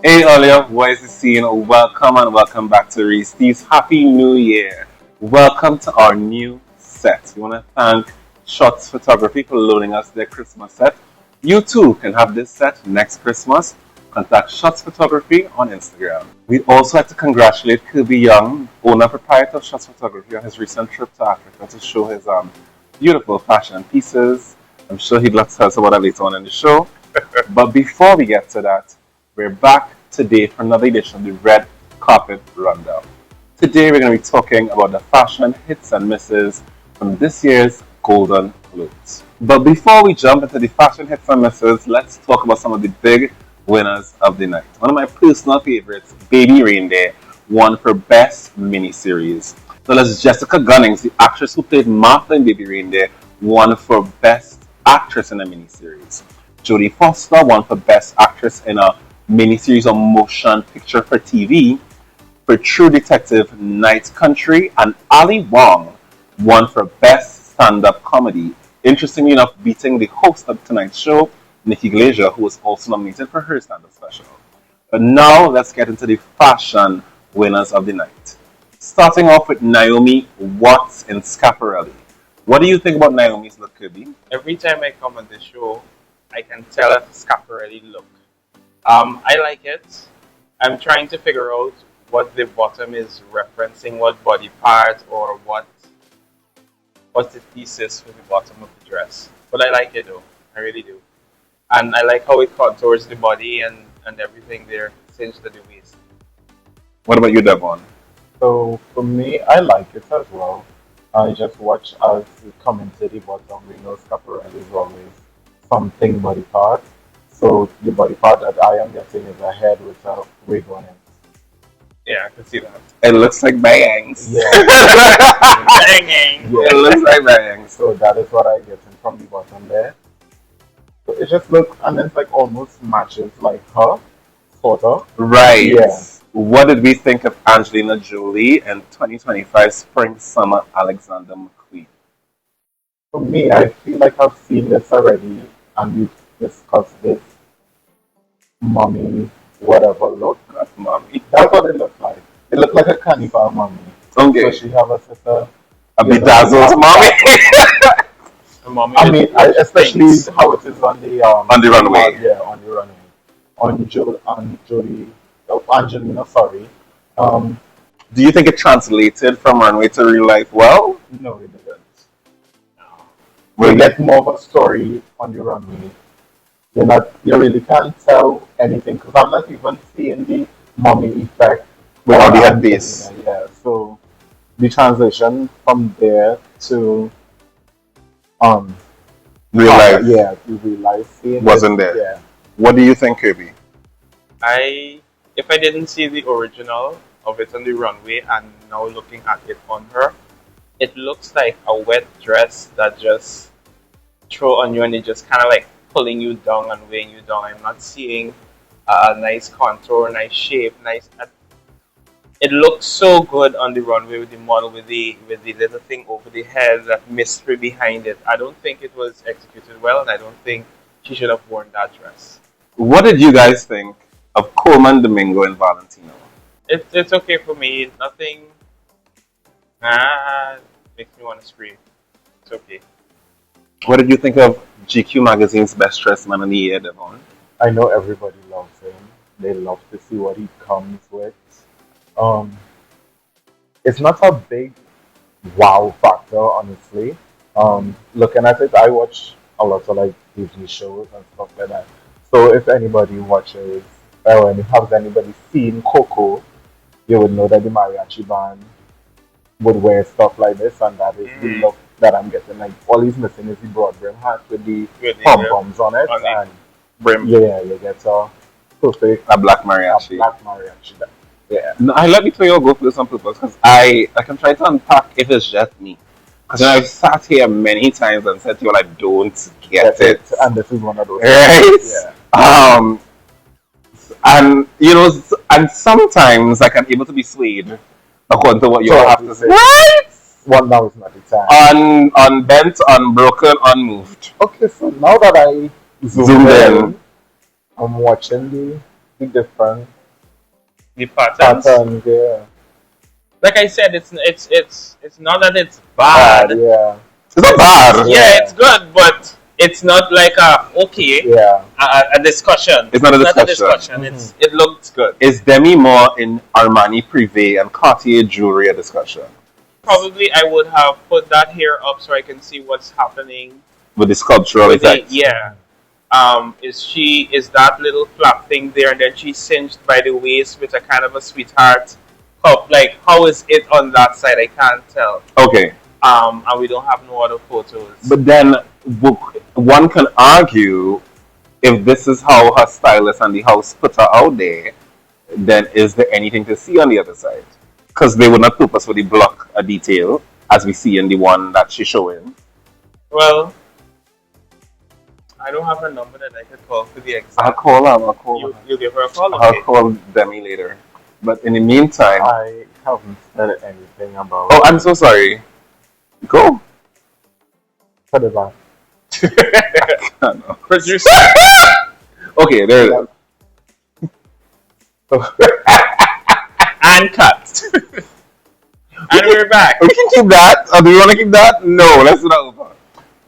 Hey, all your voices scene. Welcome and welcome back to Reese. Steve's Happy New Year. Welcome to our new set. We want to thank Shots Photography for loaning us their Christmas set. You too can have this set next Christmas. Contact Shots Photography on Instagram. We'd also like to congratulate Kerby Young, owner and proprietor of Shots Photography, on his recent trip to Africa to show his beautiful fashion pieces. I'm sure he'd love to tell us about that later on in the show. But before we get to that, we're back today for another edition of the Red Carpet Rundown. Today we're going to be talking about the fashion hits and misses from this year's Golden Globes. But before we jump into the fashion hits and misses, let's talk about some of the big winners of the night. One of my personal favorites, Baby Reindeer, won for Best Miniseries. So as Jessica Gunnings, the actress who played Martha in Baby Reindeer, won for Best Actress in a Miniseries. Jodie Foster won for Best Actress in a miniseries or motion picture for TV for True Detective Night Country, and Ali Wong won for Best Stand-Up Comedy, interestingly enough beating the host of tonight's show, Nikki Glaser, who was also nominated for her stand-up special. But now let's get into the fashion winners of the night. Starting off with Naomi Watts in Schiaparelli. What do you think about Naomi's look, Kerby? Every time I come on this show, I can tell a Schiaparelli look. I like it. I'm trying to figure out what the bottom is referencing, what body part or what's the thesis for the bottom of the dress. But I like it though. I really do. And I like how it contours the body and everything there, cinched to the waist. What about you, Devon? So for me, I like it as well. I just watch as we come into the bottom. We know Schiaparelli is always something body part. So the body part that I am getting is a head with a wig on it. Yeah, I can see that. It looks like bangs. Yeah. Banging! It looks like bangs. So that is what I get from the bottom there. So it just looks, and it's like almost matches like her, sort of. Right. Yeah. What did we think of Angelina Jolie and 2025 Spring Summer Alexander McQueen? For me, I feel like I've seen this already, and we've discussed this mummy, whatever look. That's mommy. That's what it looks like. It looks like a carnival mummy. Okay. So she have a sister. A bedazzled mommy. I mean, especially how it is on the runway. Yeah, on the runway. On Jodie, Angelina, sorry. Do you think it translated from runway to real life well? No, it didn't. Well, You get more of a story on the runway. You really can't tell anything because I'm not even seeing the mummy effect without the headpiece. Yeah, so the transition from there to Real life yeah, to real life scene wasn't there. Yeah. What do you think, Kerby? If I didn't see the original of it on the runway and now looking at it on her, it looks like a wet dress that just throw on you and it just kind of like pulling you down and weighing you down. I'm not seeing a nice contour, nice shape, nice. It looks so good on the runway with the model with the little thing over the head, that mystery behind it. I don't think it was executed well, and I don't think she should have worn that dress. What did you guys think of Coleman Domingo and Valentino? It's okay for me. Nothing makes me want to scream. It's okay. What did you think of GQ Magazine's Best Dressed Man of the Year, Devon? I know everybody loves him. They love to see what he comes with. It's not a big wow factor, honestly. Looking at it, I watch a lot of like Disney shows and stuff like that. So if anybody watches, or has anybody seen Coco, you would know that the mariachi band would wear stuff like this, and that is the look that I'm getting. Like all he's missing is the broad brim hat with the pom poms on it, and Brim. yeah, you get a perfect A black mariachi. black mariachi. Yeah. No, I let me tell you I'll go for this on purpose because I can try to unpack if it's just me. Because I've sat here many times and said to you, I don't get it. And this is one of those. Right? Yeah. And you know, and sometimes I can able to be swayed according to what you have to say. Right? Well, now is not the time. Unbent, unbroken, unmoved. Okay, so now that I Zoomed in. I'm watching the different The patterns. Patterns, yeah. Like I said, it's not that it's Bad, bad. yeah. It's not bad. Yeah, it's good, but it's not like Yeah. a discussion. It's not a Not a discussion. discussion. Mhm. It looks good. Is Demi more in Armani Privé and Cartier jewelry a discussion Probably I would have put that here up so I can see what's happening with the sculptural with it. effect? Yeah. Is that little flap thing there, and then she's cinched by the waist with a kind of a sweetheart cup? Like, how is it on that side? I can't tell. Okay, And we don't have no other photos. but then one can argue if this is how her stylist and the house put her out there, then is there anything to see on the other side? Because they would not purposefully block a detail as we see in the one that she's showing. Well, I don't have a number that I could call for the I'll exact. call her. I'll call her. You give her a call, I'll okay? call Demi later. But in the meantime, I haven't said anything about oh, I'm so sorry. Go. Put it back. I know. Producer. Okay, there it is. And cut. And we're back. We can keep that. Or do you want to keep that? No, let's do that over.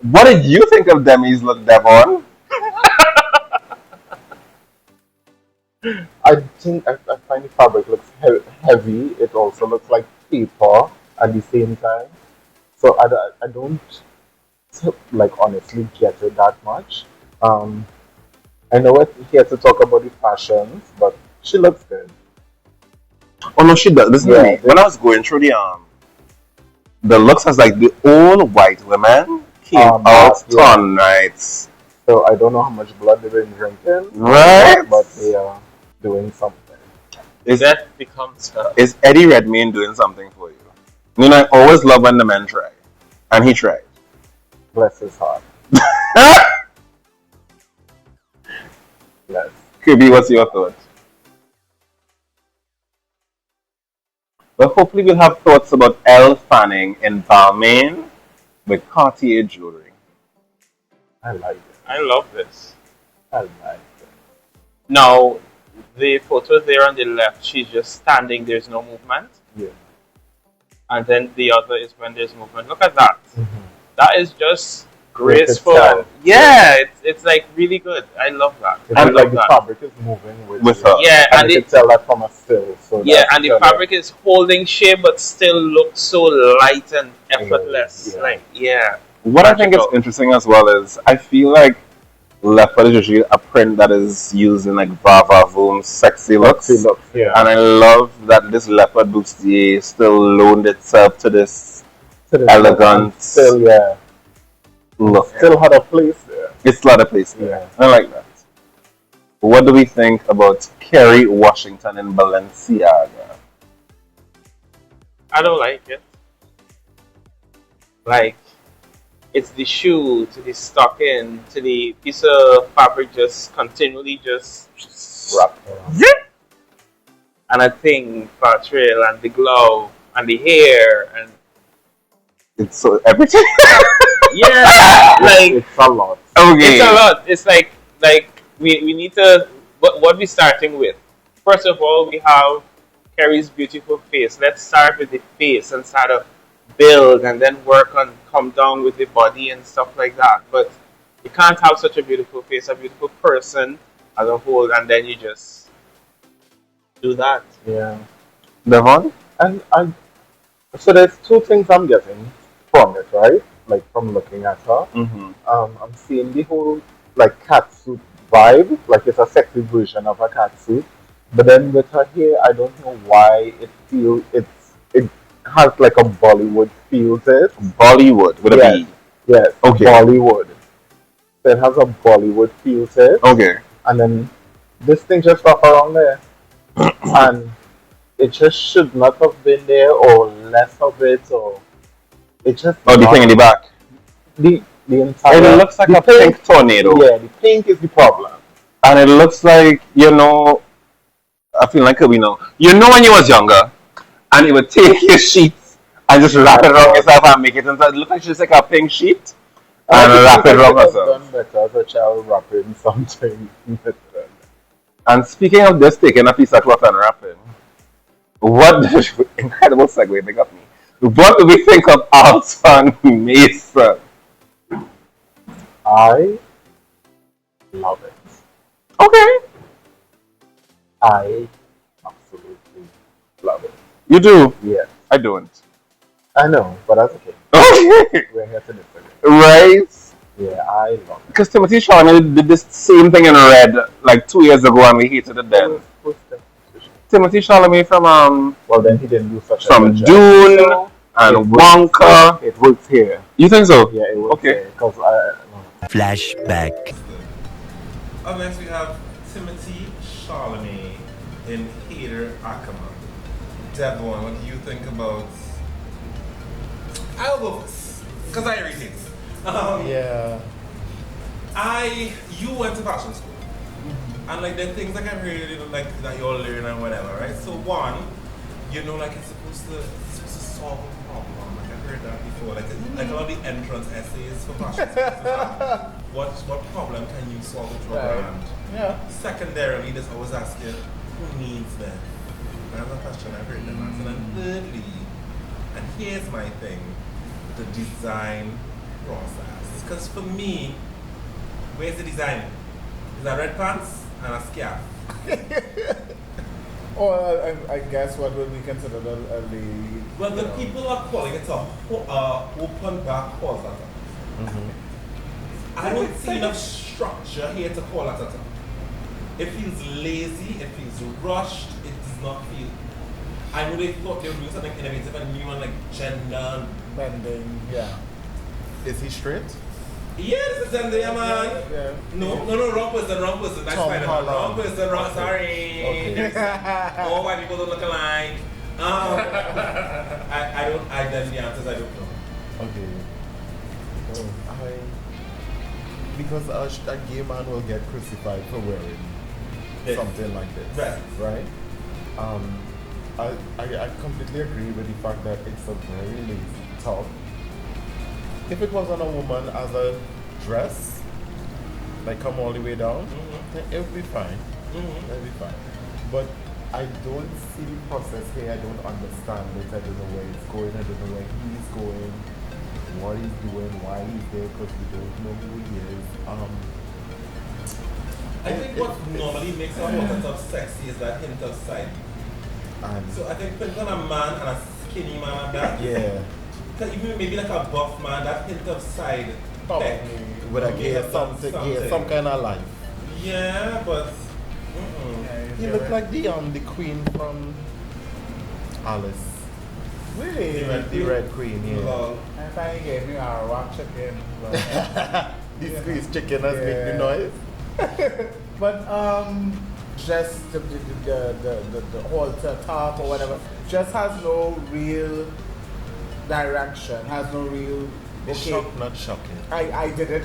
What did you think of Demi's look, Devon? I think I find the fabric looks heavy. It also looks like paper at the same time. So I don't like honestly get it that much. I know we're here to talk about the fashions, but she looks good. Oh no, she does. Listen to Yeah, me. When I was going through the looks, I was like, the old white women came out yeah. tonight. So I don't know how much blood they've been drinking, Right? but they are doing something. Is That becomes is Eddie Redmayne doing something for you? You know, I always love when the men try, and he tried. Bless his heart. Bless. Kerby, what's your thought? Well, hopefully we'll have thoughts about Elle Fanning in Balmain with Cartier jewelry. I like it. I love this. I like it. Now, the photo there on the left, she's just standing, there's no movement. Yeah. And then the other is when there's movement. Look at that. Mm-hmm. That is just Great graceful. style. Yeah, it's like really good. I love that. It's I like love the that. fabric is moving with With you. her. Yeah, And and you it, can tell that from a still. So yeah, that's and the good. fabric is holding shape but still looks so light and effortless. Yeah. Like, yeah. What I think is Magical. interesting as well is I feel like leopard is usually a print that is used in like va-va-voom sexy looks. Sexy looks, yeah. And I love that this leopard bustier still loaned itself to this To the elegant and still, yeah. look. Still had a place there. It's not a place there. Yeah. I like that. What do we think about Kerry Washington in Balenciaga? I don't like it. Like, it's the shoe to the stocking to the piece of fabric just continually just Wrap around. zip. And a thing for a trail and the glove and the hair and It's so everything. yeah, like It's a lot. Okay. it's a lot. It's like we need to what we starting with. First of all, we have Kerry's beautiful face. Let's start with the face and start to build and then work on come down with the body and stuff like that. But you can't have such a beautiful face, a beautiful person as a whole, and then you just do that. Yeah. Devon? And so there's two things I'm getting from it, right? Like from looking at her. Mm-hmm. I'm seeing the whole like catsuit vibe, like it's a sexy version of a catsuit. But then with her hair, I don't know why it has like a Bollywood feel to it. Bollywood with a Yes. B. Yes, Okay. Bollywood. So it has a Bollywood feel to it. Okay. And then this thing just wrap around there. And it just should not have been there or less of it or it just Oh, the not- thing in the back. the entire It looks like the a pink tornado. Yeah, the pink is the problem. And it looks like, I feel like we know. You know when you was younger and you would take your sheets and just wrap it around yourself and make it inside. It looks like just like a pink sheet and wrap it around I've herself. done better as a child wrapping something better. And speaking of this, taking a piece of cloth and wrapping, What incredible segue they got me. What do we think of Alton Mason? I love it. Okay. I absolutely love it. You do? Yes. I don't. I know, but that's okay. Okay. We're here to disagree. Right? Yeah, I love it. Because Timothy Chalamet did this same thing in Red like 2 years ago and we hated it then. Who's that? Timothy Chalamet Well, then he didn't do such a from good job. Dune So, and it works. Wonka. It works here. You think so? Yeah, it works Okay. here. Because I. Flashback. Up next we have Timothy Chalamet in Hater Ackerman. Devon, what do you think about? I'll go first because I read it. Yeah. You went to fashion school, and like the things like I've heard, like that you all learn and whatever, right? So one, like it's supposed to solve a problem. Like I've heard that before. Like a lot of the entrance essays for fashion school. What problem can you solve with your brand? Yeah. Secondarily, this always ask you, who needs them? That's a question I've heard them ask. And then thirdly, and here's my thing, the design process. Because for me, where's the design? Is that red pants and a scarf? Or I guess what would be considered the Well, the people are calling it a open back halter. I don't see enough structure here to call it a top. It feels lazy, it feels rushed, it does not feel. I would have thought they were doing something innovative and new and like gender. bending, yeah. Is he straight? Yeah, this is Zendaya, man. Yeah. No, wrong person. That's Tom fine. Holland. Wrong person, sorry. Okay. All white people don't look alike. I then the answers I don't know. Okay. Because a gay man will get crucified for wearing something like this. Right. I completely agree with the fact that it's a very lazy top. If it was on a woman as a dress, like come all the way down, then it would be fine. It would be fine. But I don't see the process here. I don't understand it. I don't know where it's going. I don't know where he's going, what he's doing, why he's there, because we don't know who he is. I think what normally makes a hot top sexy is that hint of side. And So I think putting on a man and a skinny man and that. yeah, Even maybe like a buff man, that hint of side. Probably. with a Maybe gay have done something, some kind of life. Yeah, but. Yeah, He looked like the queen from Alice. Really? The Red Queen, yeah. Lol. I thought he gave me a rock chicken. This squeeze chicken has made the noise. But just the halter top or whatever just has no real direction, has no real. It's not shocking. I did it,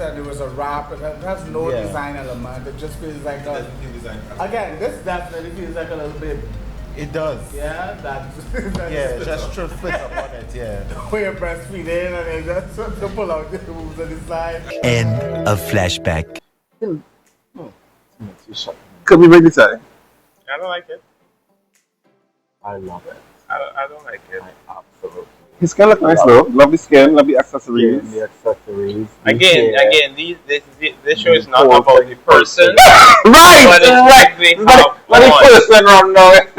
and it was a wrap, and it has no Yeah. design element. It just feels like It doesn't feel designed. again, this definitely feels like a little bit, It does. yeah, that's Yeah, just split up on it, yeah. where you're breastfeeding and then just to pull out the moves on the side. End of flashback. Could we break it down? I don't like it. I love it. I don't like it. I absolutely His skin look nice though. Love the skin, love the accessories. the accessories. the Again, hair. this show is not about the person. Right! But it's like they have Let me on. person run now. It's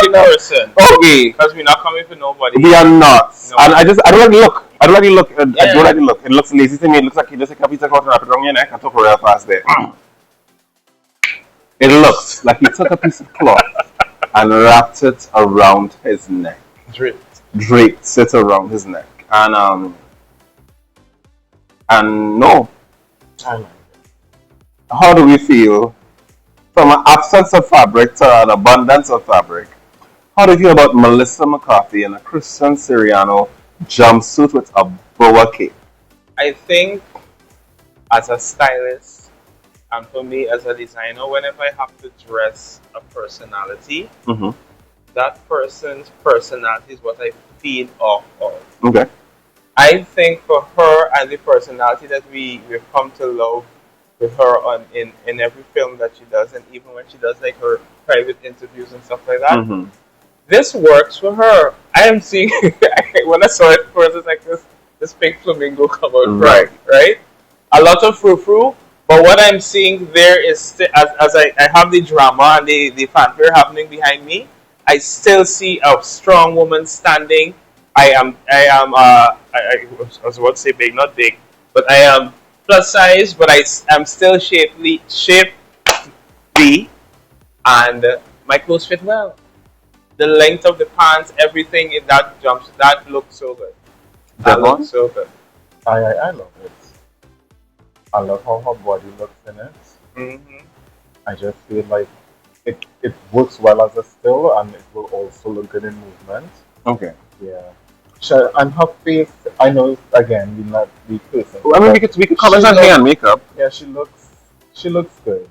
the person. Okay. Because we're not coming for nobody. We are not. No. And I don't like the look. I don't like the look. I Yeah. don't like the look. It looks lazy to me. It looks like you just take a piece of cloth and wrap it around your neck and took it real fast there. It looks like he took a piece of cloth and wrapped it around his neck. Draped it around his neck. And no. I like it. How do we feel from an absence of fabric to an abundance of fabric? How do you feel about Melissa McCarthy in a Christian Siriano jumpsuit with a boa cape? I think as a stylist and for me as a designer, whenever I have to dress a personality, Mm-hmm. that person's personality is what I feed off of. Okay. I think for her and the personality that we've come to love with her on in every film that she does, and even when she does like her private interviews and stuff like that. Mm-hmm. This works for her. I am seeing when I saw it first, it's like this pink flamingo come out, Right. right? A lot of frou-frou, but what I'm seeing there is as I have the drama and the fanfare happening behind me, I still see a strong woman standing. I was about to say big, not big, but I am plus size, but I am still shapely, and my clothes fit well. The length of the pants, everything in that jumps, that looks so good. That Devon? looks so good. I love it. I love how her body looks in it. Hmm. I just feel like it works well as a still, and it will also look good in movement. Okay. Yeah. And her face, I know again, we're not the person. Well, I mean, we could comment She on hair and looks- makeup. Yeah, she looks good.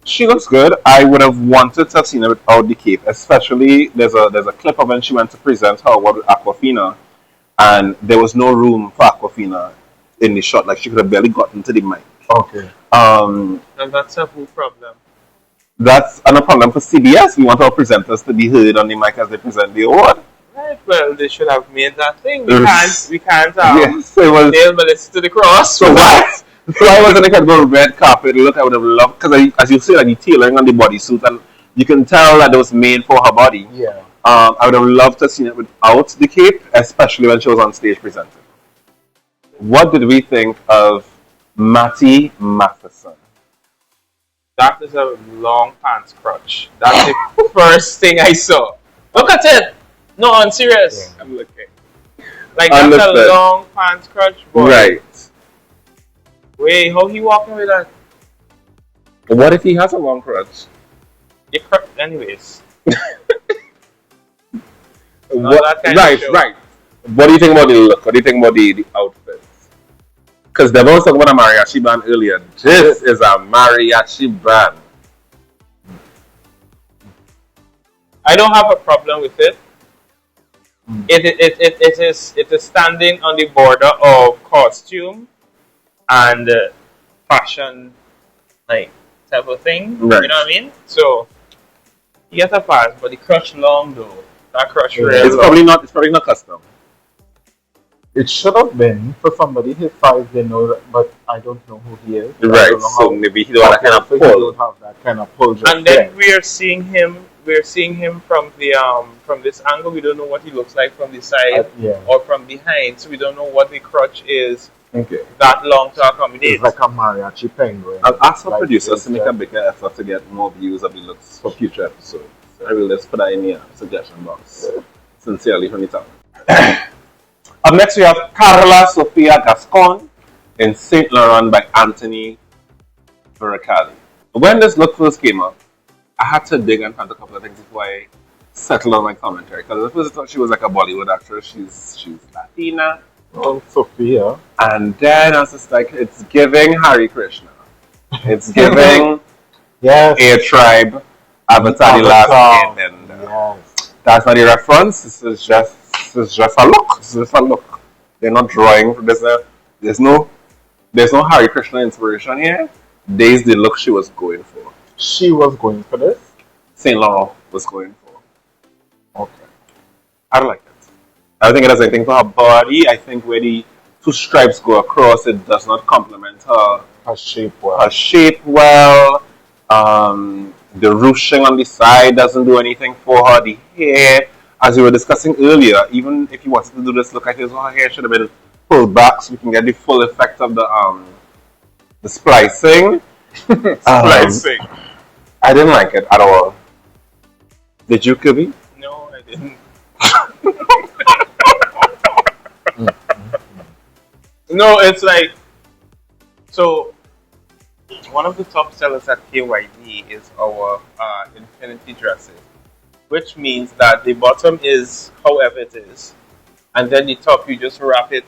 She looks good. I would have wanted to have seen her without the cape, especially there's a clip of when she went to present her award with Aquafina, and there was no room for Aquafina in the shot. Like she could have barely gotten to the mic. Okay. And that's a who problem. That's another problem for CBS. We want our presenters to be heard on the mic as they present the award. Right, well, they should have made that thing. Yes. We can't Yes, it was. nail Melissa to the cross. So what? So I was in the kind of red carpet look. I would have loved because as you see, like the tailoring on the bodysuit, and you can tell that it was made for her body. Yeah. I would have loved to have seen it without the cape, especially when she was on stage presenting. What did we think of Matty Matheson? That is a long pants crotch. That's the first thing I saw. Look at it. No, I'm serious. Yeah. I'm looking. Like that's Understood. a long pants crotch, boy. Right. Wait, how he walking with that? What if he has a long crutch? Anyways. What, that kind of right, show. right. What do you think about the look? What do you think about the outfit? Because Devon was talking about a mariachi band earlier. This is a mariachi band. I don't have a problem with it. It is standing on the border of costume and fashion, like type of thing. Right. You know what I mean? So you get a pass, but the crutch long though. That crutch Yeah. real It's long. probably not. It's probably not custom. It should have been for somebody his size, they know that, but I don't know who he is. I Right. don't know So how- maybe he don't have that kind of so he pull. don't have that kind of pull just And then yet. we are seeing him. We're seeing him from the from this angle. We don't know what he looks like from the side Yeah. or from behind, so we don't know what the crutch is Okay. that long to accommodate. It's like a mariachi penguin. I'll ask our Like, producers it's to make a bigger effort to get more views of the looks for future episodes. I will just put that in the suggestion box. Sincerely from the top. Up next we have Carla Sofia Gascon in Saint Laurent by Anthony Veracali. When this look first came up, I had to dig and find a couple of things before I settled on my commentary. Because at first I thought she was like a Bollywood actress. She's Latina. Oh, Sophia. And then I was just like, it's giving Hari Krishna. It's giving Yes. A Tribe, Avatar the Last Avatar. Airbender. Yes. That's not a reference. This is just a look. This is just a look. They're not drawing. There's no Hari Krishna inspiration here. There's the look she was going for. She was going for this. Saint Laurent was going for. Okay. I don't like it. I don't think it has anything for her body. I think where the two stripes go across, it does not complement her Her shape well. her shape well. The ruching on the side doesn't do anything for her. The hair, as we were discussing earlier, even if you wanted to do this look, I think her hair should have been pulled back so we can get the full effect of the splicing. Splicing. I didn't like it at all. Did you, Kirby? No, I didn't. No, it's like so. One of the top sellers at KYD is our infinity dresses, which means that the bottom is however it is, and then the top you just wrap it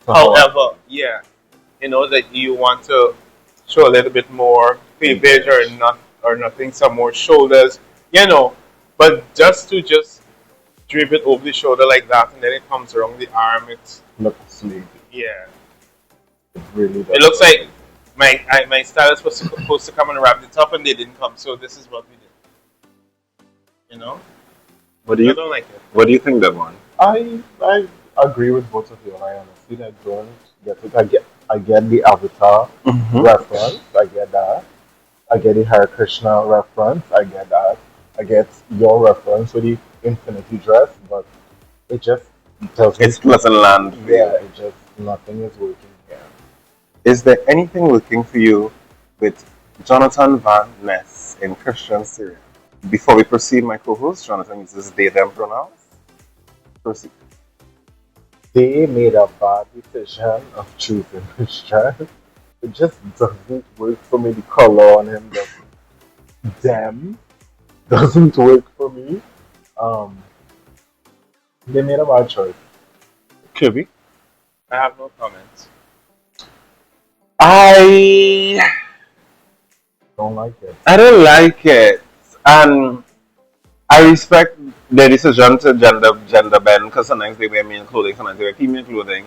however. Yeah, you know that you want to show a little bit more cleavage or nothing, some more shoulders, you know, but just drape it over the shoulder like that, and then it comes around the arm. It's Look sleek. yeah. It really does. It looks like my stylist was supposed to come and wrap it up, and they didn't come. So this is what we did. You know, What do I you don't like it. What do you think, Devon? I agree with both of you. I honestly I don't get it. I get the Avatar reference. I get that. I get the Hare Krishna reference. I get that. I get your reference with the infinity dress, but it just doesn't. It doesn't land for Yeah, you. it just nothing is working here. Is there anything working for you with Jonathan Van Ness in Christian Syria? Before we proceed, my co-host Jonathan uses they them pronouns. Proceed. They made a bad decision of choosing this dress. It just doesn't work for me. The color on him doesn't work for me. Um, they made a bad choice. Kerby? I have no comments. I Don't like it. I don't like it, and I respect the decision to gender bend because sometimes they wear male clothing, sometimes they wear female clothing.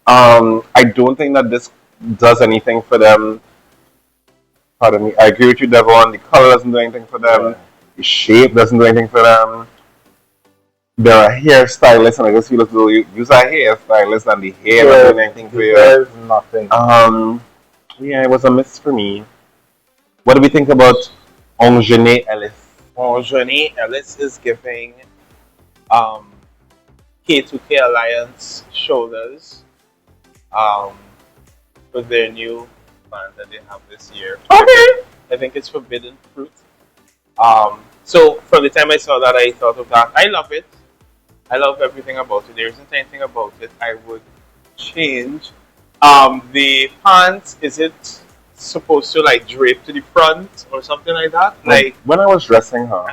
I don't think that this does anything for them. Pardon me. I agree with you, Devon. The color doesn't do anything for them. Yeah. The shape doesn't do anything for them. They're a hairstylist, and I just feel as though you use a hairstylist, and the hair doesn't do anything for you. There's nothing. Yeah, it was a miss for me. What do we think about Ongene Ellis? Well, Johnny Ellis is giving um, K2K Alliance shoulders for their new band that they have this year. Okay. I think it's Forbidden Fruit. So from the time I saw that, I thought of that. I love it. I love everything about it. There isn't anything about it I would change. The pants, is it supposed to like drape to the front or something like that? Like When I was dressing her,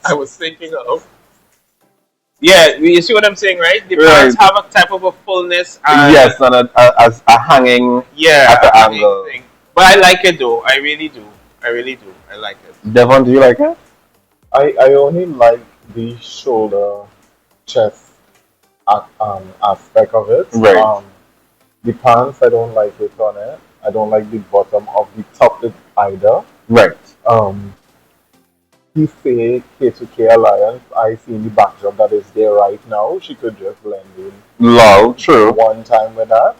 I was thinking of. Yeah, you see what I'm saying, right? The Right. pants have a type of a fullness and yes, and as a hanging yeah, at the a angle. thing. But I like it though. I really do. I really do. I like it. Devon, do you like it? I only like the shoulder, chest aspect of it. Right. The pants, I don't like it on it. I don't like the bottom of the top lip either. Right. He say K2K Alliance. I see in the backdrop that is there right now. She could just blend in Lol, true. one time with that.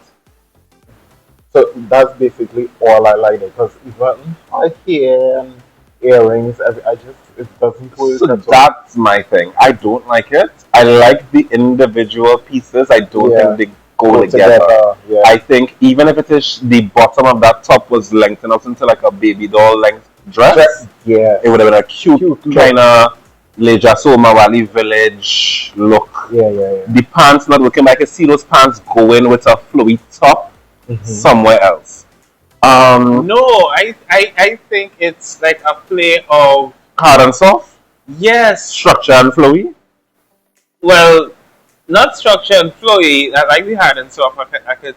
So that's basically all I like because even her hair and earrings, it doesn't work So at all. that's my thing. I don't like it. I like the individual pieces. I don't Yeah. think they go together. Yeah. I think even if it is the bottom of that top was lengthened out into like a baby doll length dress, Yeah. it would have been a cute Cute kind of Lejaso Mawali village look. Yeah. The pants not working, but I can see those pants going with a flowy top somewhere else. No, I think it's like a play of Hard and soft, yes. structure and flowy. Well, not structure and flowy. I like the hard and soft.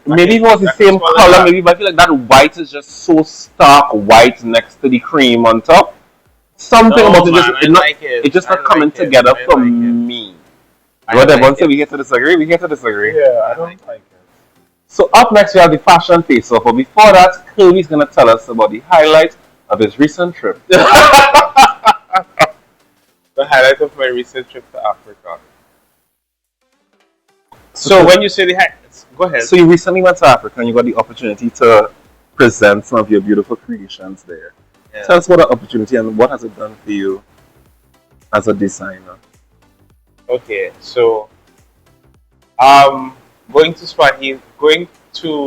Maybe if it was the same call it color, that. maybe, but I feel like that white is just so stark white next to the cream on top. Something No, about it man, just I it not like it. it just I not coming like it. together I for like it. me. I What like everyone say it. we get to disagree, we get to disagree. Yeah, I don't like it. So up next we have the fashion face off, but before that, Kerby's gonna tell us about the highlight of his recent trip. The highlight of my recent trip to Africa. So when you say the highlights, go ahead. So you recently went to Africa and you got the opportunity to present some of your beautiful creations there. Yeah. Tell us what an opportunity and what has it done for you as a designer. Okay, so going to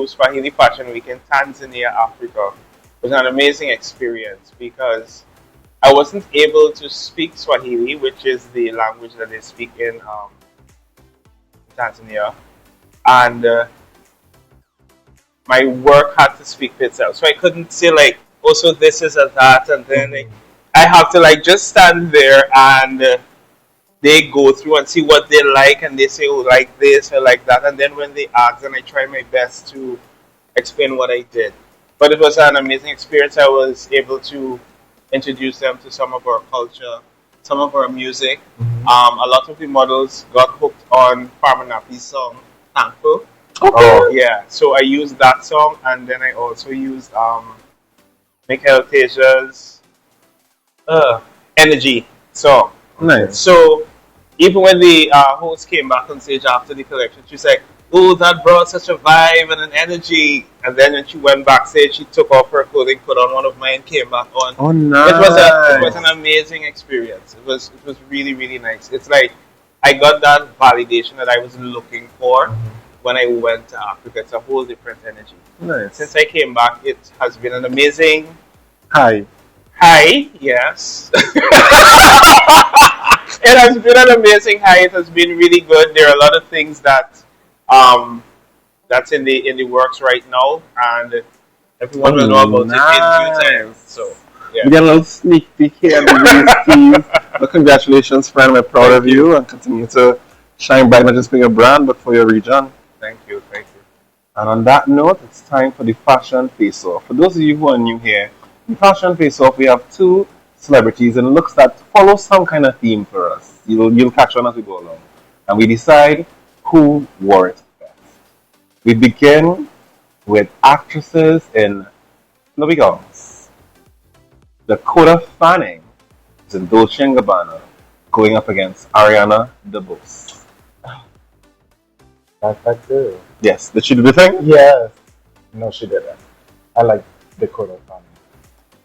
Swahili Fashion Week in Tanzania, Africa, was an amazing experience because I wasn't able to speak Swahili, which is the language that they speak in Tanzania, and my work had to speak for itself. So I couldn't say like, oh, so this is a that, and then like, I have to like just stand there and they go through and see what they like, and they say, oh, like this or like that, and then when they ask, and I try my best to explain what I did. But it was an amazing experience. I was able to introduce them to some of our culture, some of our music. A lot of the models got hooked on Farmer Nappy's song, Thankful. Oh, Yeah, so I used that song, and then I also used Michael Tasia's uh, Energy song. Nice. So even when the host came back on stage after the collection, she's like, "Oh, that brought such a vibe and an energy." And then when she went backstage, she took off her clothing, put on one of mine, came back on. Oh, It was nice. an amazing experience. It was really really nice. It's like I got that validation that I was looking for when I went to Africa. It's a whole different energy. Nice. Since I came back, it has been an amazing Hi. high. Yes. It has been an amazing high. It has been really good. There are a lot of things that that's in the works right now, and everyone will know about it in due time. Nice. So We yeah, got a little sneak peek here at the Race Steve. But congratulations, friend. We're proud of you and continue to shine bright, not just for your brand, but for your region. thank you, thank you. And on that note, it's time for the fashion face off. For those of you who are new here, in fashion face off, we have two celebrities and looks that follow some kind of theme for us. You'll catch on as we go along. And we decide who wore it best. We begin with actresses in Louis gowns. Dakota Fanning is in Dolce & Gabbana going up against Ariana DeBose. that's good. Yes, did she do the thing? Yes. No, she didn't. I like Dakota Fanning.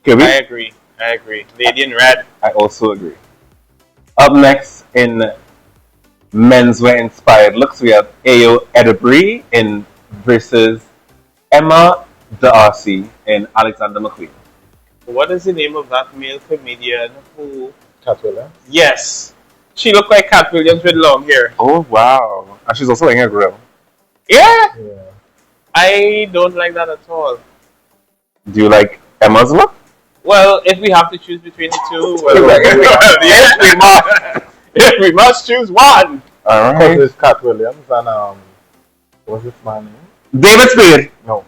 Kerby? I agree. I agree. Lady in Red. I also agree. Up next in menswear inspired looks, we have Ayo Edebri in versus Emma D'Arcy in Alexander McQueen. What is the name of that male comedian who? Cat Williams. Yes, she looked like Cat Williams with long hair. Oh wow! And she's also wearing a grill. Yeah, Yeah. I don't like that at all. Do you like Emma's look? Well, if we have to choose between the two, well, Yes, we must. if we must choose one. All Because right. it's Cat Williams and what's his man name? David Spade. No,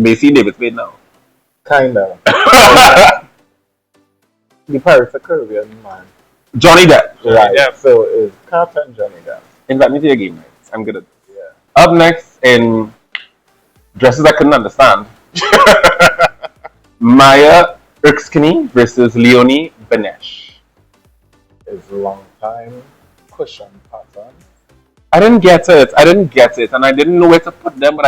Basically, David Spade now. kinda. The Pirates of Caribbean man. Johnny Depp. Right. Depp. So it's Cat and Johnny Depp. Invite me to your game nights. I'm good at this. Yeah. Up next in dresses I couldn't understand. Maya Erskine versus Leonie Benesh. It's a long time cushion pattern. I didn't get it, and I didn't know where to put them. But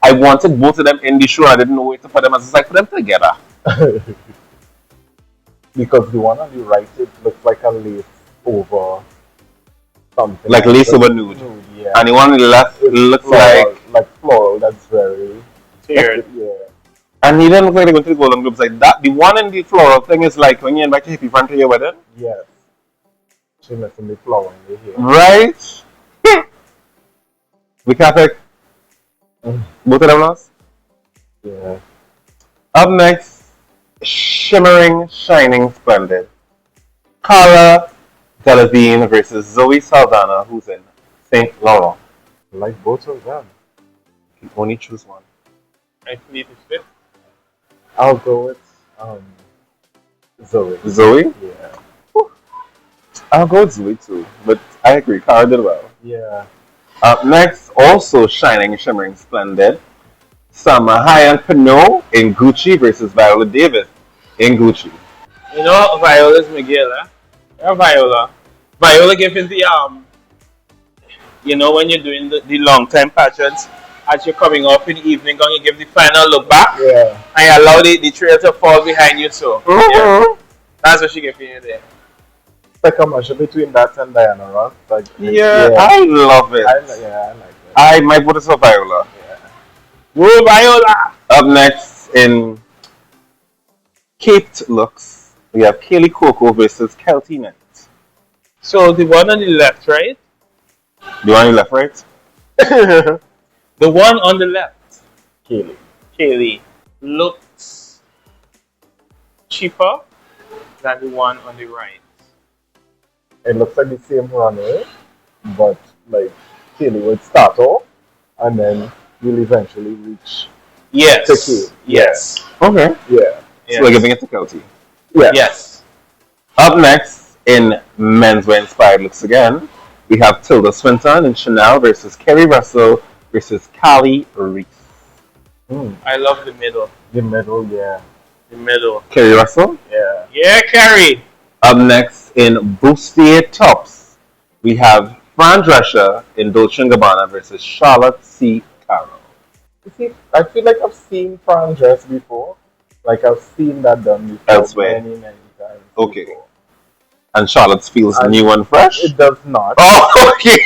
I wanted both of them in the show. And I didn't know where to put them. I was like, put them together. Because the one on the right, it looks like a lace over something. Like lace over nude. Yeah. And the one on the left It's looks floral, like, like floral. That's very Tiered. Yeah. and he didn't look like they went to the Golden Globes like that. The one in the floral thing is like when you invite your hippie friend to your wedding, Yes. She missing the flower in the hair. right? We can't pick both of them lost. Yeah. Up next, shimmering, shining, splendid. Cara Delevingne versus Zoe Saldana, who's in Saint Laurent. Like both of them. You can only choose one. I plead the fifth. I'll go with Zoe. Zoe? Yeah. I'll go with Zoe too, but I agree, Cara did well. Yeah. Up next, also shining, shimmering, splendid. Salma Hayek Pinot in Gucci versus Viola Davis in Gucci. You know, Viola's Miguel, eh? Yeah, Viola. Viola giving the you know, when you're doing the long time pageants, as you're coming off in the evening, and you give the final look back, Yeah. and you allow the trail to fall behind you. So yeah, that's what she giving you there. It's like a mashup between that and Diana Ross. Like, Yeah, I love it. I like it. My vote is for Viola. Yeah. Woo, Viola! Up next in caped looks, we have Kaylee Coco versus Kelty Knight. So the one on the left, right? Do you want to left, right? The one on the left, Kaylee. Kaylee, looks cheaper than the one on the right. It looks like the same runway, but like Kaylee would start off and then you'll eventually reach. Yes. Kaylee. Yes. Okay. Yeah. So we're giving it to Kelty. Yeah. Yes. Up next in menswear inspired looks again, we have Tilda Swinton in Chanel versus Kerry Russell versus Callie Reese. I love the middle. The middle, yeah. The middle. Kerry Russell. Yeah. Yeah, Kerry. Up next in Bustier Tops, we have Fran Drescher in Dolce & Gabbana versus Charlotte C. Carroll. You see, I feel like I've seen Fran dress before. Like I've seen that done before Elsewhere. many times. Okay. before. And Charlotte's feels And new and fresh. It does not. Oh, okay.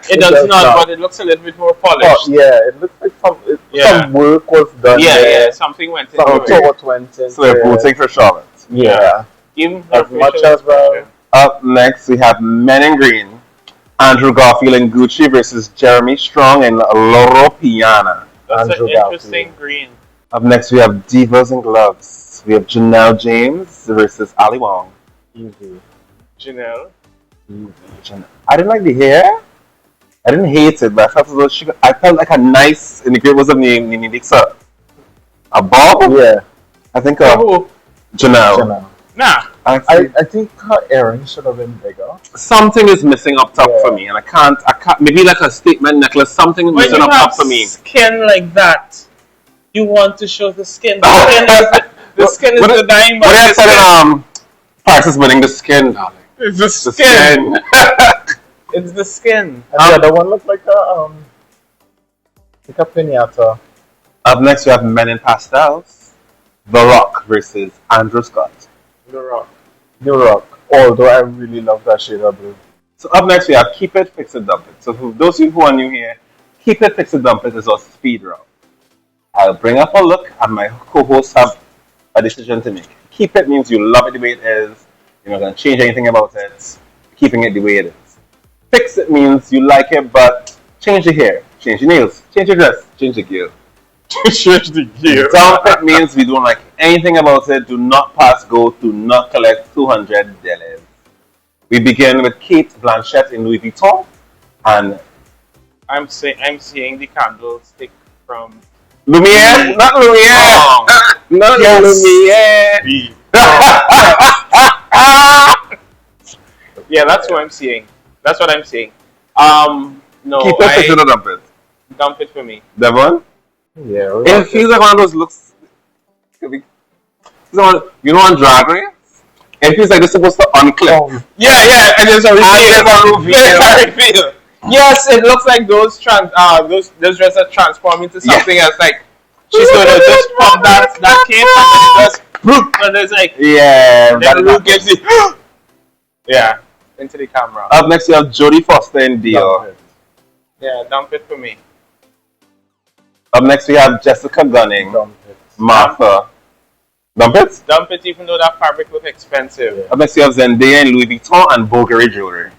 It does not, but it looks a little bit more polished. Oh, yeah, it looks like some work was done there. Yeah, something went Some into it. thought went into So we're it. voting for Charlotte. Yeah. Even As much as well. Up next, we have Men in Green. Andrew Garfield and Gucci versus Jeremy Strong and Loro Piana. That's Andrew an interesting Garfield. green. Up next, we have Divas and Gloves. We have Janelle James versus Ali Wong. Easy. Janelle. I didn't like the hair. I didn't hate it, but I felt as though I felt like a nice, in the great words of Nini Dixon, a bob? Yeah. I think Oh, Janelle. Janelle. nah. I think her earring should have been bigger. Something is missing up top Yeah. for me, and I can't, maybe like a statement necklace, something is When missing you up have top for me. skin like that, you want to show the skin. The skin is the dying What I said in Paris is winning the skin, darling. It's the The skin. skin. It's the skin. And the other one looked like a pinata. Up next, we have Men in Pastels. The Rock versus Andrew Scott. The Rock. The Rock. Although I really love that shade of blue. So up next, we have Keep It, Fix It, Dump It. So for those of you who are new here, Keep It, Fix It, Dump It is our speed round. I'll bring up a look, and my co-hosts have a decision to make. Keep It means you love it the way it is. You're not going to change anything about it. Keeping it the way it is. Fix It means you like it, but change the hair, change your nails, change your dress, change the gear. Change the gear. Dump It means we don't like anything about it. Do not pass go. Do not collect $200. We begin with Kate Blanchett in Louis Vuitton, and I'm seeing the candlestick from Lumiere, not Lumiere, not Lumiere. B. Yeah, that's what I'm seeing. That's what I'm seeing. No, Keep it, fix it, or dump it. dump it for me. Devon? Yeah. It feels like one of those looks. You know, on Drag Race? It feels like they're supposed to unclip. Yeah, and there's a reveal. There's a reveal. Yes, it looks like those those dresses transform into something else. Like she's gonna just pop that cape and then it just and it's like Yeah. then Ru gives it yeah into the camera. Up next, you have Jodie Foster in Dior. Yeah, dump it for me. Up next, we have Jessica Gunning, Dump it. Martha. Dump it? Dump it, even though that fabric looks expensive. Yeah. Up next, you have Zendaya in Louis Vuitton and Bulgari jewelry.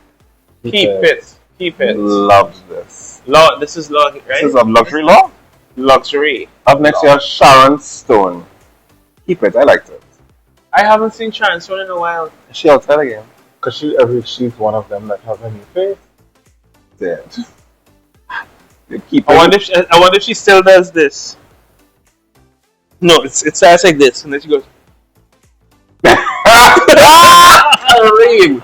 Keep it. Keep it. Loves this. Law. This is law, right? This is of luxury law. Luxury. Up next, you have Sharon Stone. Keep it. I liked it. I haven't seen Transfer in a while. She outside again. Because she's one of them that has a new face. Dead. You keep I it. wonder if she still does this. No, it starts like this, and then she goes. Reem.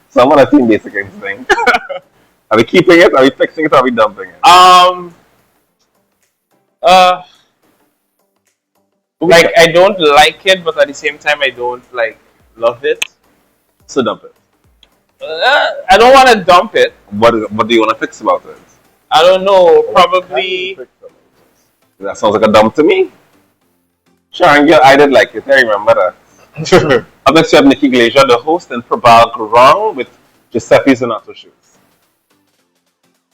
Someone a team basic instinct. Are we keeping it? Are we fixing it? Or are we dumping it? Like I don't like it, but at the same time I don't like love it. So dump it. I don't want to dump it. What do you want to fix about it? I don't know. Probably. That sounds like a dump to me. Sharon, girl, I did like it. I remember that. Up next, you have Nikki Glazer, the host, and Prabal Gurung with Giuseppe Zanato shoes.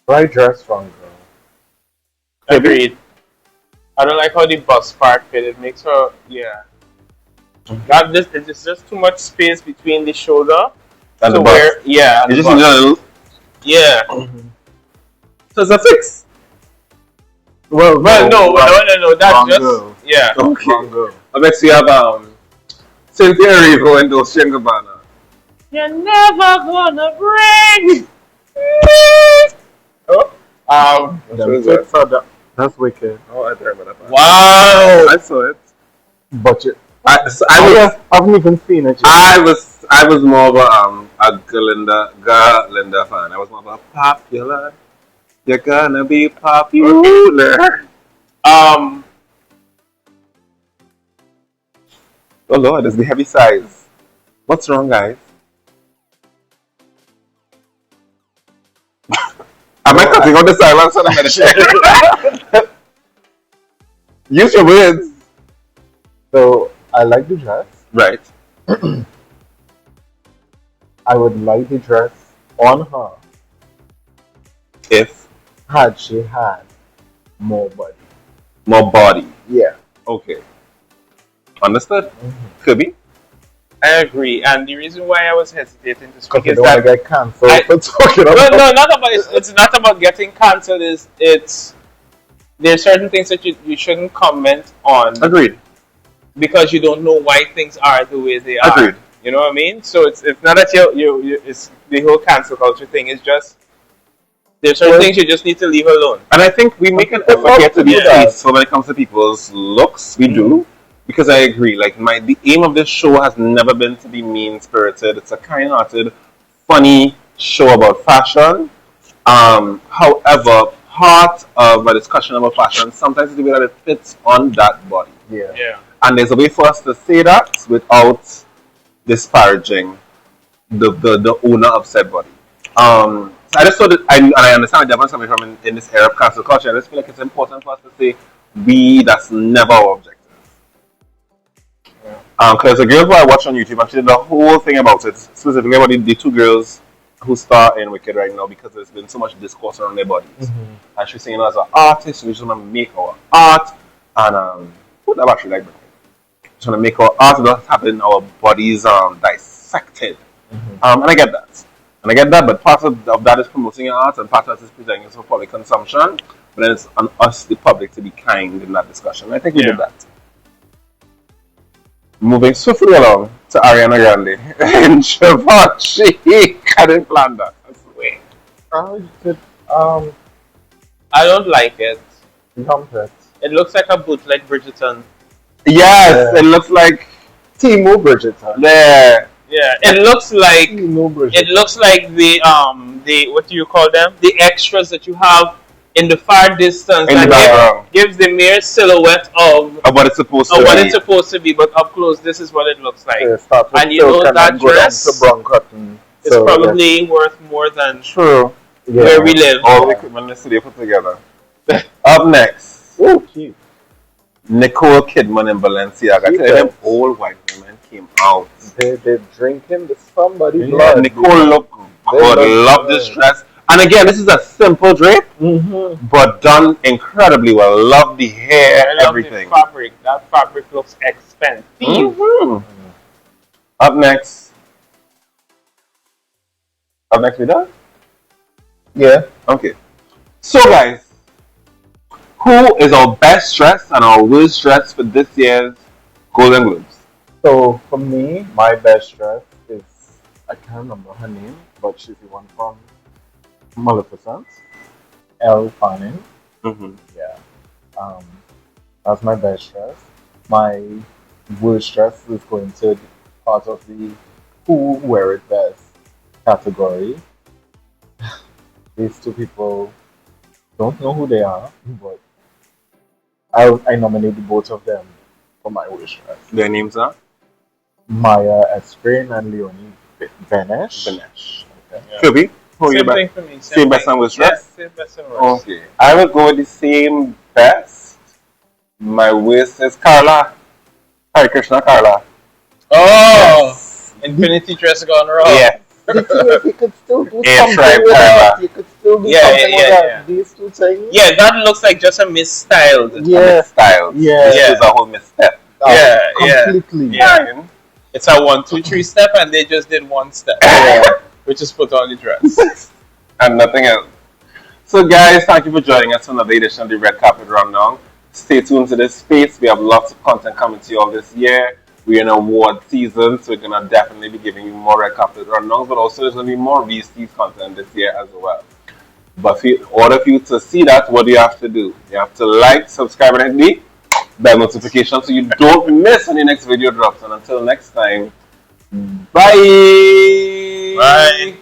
Right dress from girl. Agreed. I don't like how the bust part fit. It makes her it's just too much space between the shoulder And to the bust. where and You the just bust. need a little. Yeah. So it's a fix. Well, no. That's wrong just girl. yeah. Okay. Wrong girl. Up next, you have Cynthia Erivo and Dolce & Gabbana. You're never gonna bring. Them fits are that's wicked. Oh, I remember that part. Wow. I saw it. But I haven't even seen it yet. I was more of a Galinda fan. I was more of a popular You're gonna be popular. Um, Oh Lord, it's the heavy size. What's wrong, guys? Am I cutting out the silence on a minute? Use your words. So I like the dress. Right. I would like the dress on her If had she had more body. more body. Yeah. Okay. Understood? Mm-hmm. Kirby? I agree, and the reason why I was hesitating to Because speak I is don't want that to get cancelled I- for talking no, about. no, not about it's not about getting cancelled. It's there's certain things that you shouldn't comment on Agreed. because you don't know why things are the way they are. Agreed. You know what I mean? So it's not that you it's the whole cancel culture thing. It's just there's certain things you just need to leave alone. And I think we make an People effort here to be love to do that. peaceful when it comes to people's looks. We do. Because I agree. Like the aim of this show has never been to be mean spirited. It's a kind hearted, funny show about fashion. However, part of a discussion about fashion sometimes is the way that it fits on that body. Yeah. Yeah. And there's a way for us to say that without disparaging the owner of said body. So I just thought that, and I understand that Devon's coming from in this era of cancel culture. I just feel like it's important for us to say that's never our objective. Because the girls who I watch on YouTube actually did the whole thing about it, specifically about the two girls who star in Wicked right now because there's been so much discourse around their bodies. Mm-hmm. And she's saying, as an artist, we just want to make our art, and what I've actually like, just want to make our art without having our bodies dissected. Mm-hmm. And I get that. And I get that, but part of that is promoting your art, and part of that is presenting it for public consumption. But then it's on us, the public, to be kind in that discussion. I think we did that. Moving swiftly along to Ariana Grande and Givenchy. I didn't plan that. I swear. I don't like it. Complex. It looks like a bootleg Bridgerton. Yes, Yeah. it looks like Timo Bridgerton. there. Yeah, it looks like Timo Bridgerton. it looks like the what do you call them? The extras that you have in the far distance In the that background. gives the mere silhouette of What it's supposed to what be. it's supposed to be, but up close, this is what it looks like. Yeah, start with And you silk know and that then go down dress to brown cotton. It's So, probably worth more than True. yeah. where we live. All the equipment in the studio put together. Up next, Oh, cute. Nicole Kidman and Balenciaga. I tell you, them Yes. old white women came out. They're drinking the somebody Yeah, blood. Nicole looked good. Love this dress. And again, this is a simple drape, Mm-hmm. but done incredibly well. Love the hair, I love everything. the fabric. That fabric looks expensive. Mhm. Up next. Up next, we done? Yeah. Okay. So, guys, who is our best dress and our worst dress for this year's Golden Globes? So for me, my best dress is, I can't remember her name, but she's the one from Maleficent. Elle Fanning. Mm-hmm. Yeah. That's my best dress. My worst dress is going to be part of the who wear it best category. These two people don't know who they are, but I nominate the both of them for my worst dress. Their names are Maya Esprin and Leonie Benesh. Benesh. Okay. Yeah. Kirby, who are you Same best? thing for me. Same best and worst dress? Yeah, same best and worst. Okay. I will go with the same best. My worst is Carla. Hare Krishna Carla. Oh, Infinity dress gone wrong. Yeah. You could still do Yeah, something try with that. Carla. You could still do Yeah, something yeah, with yeah, that. yeah. These two things. Yeah, that looks like just a misstyled. Yeah. Style. Yeah. This Yeah. is a whole misstep. Yeah, yeah. Completely. Yeah. It's a 1, 2, 3 step, and they just did one step, which is put on the dress. And nothing else. So, guys, thank you for joining us for another edition of the Red Carpet Rundown. Stay tuned to this space. We have lots of content coming to you all this year. We're in award season, so we're going to definitely be giving you more Red Carpet Rundowns, but also there's going to be more VST's content this year as well. But in order for you to see that, what do you have to do? You have to like, subscribe, and hit the bell notification so you don't miss when the next video drops. And until next time, bye! Bye.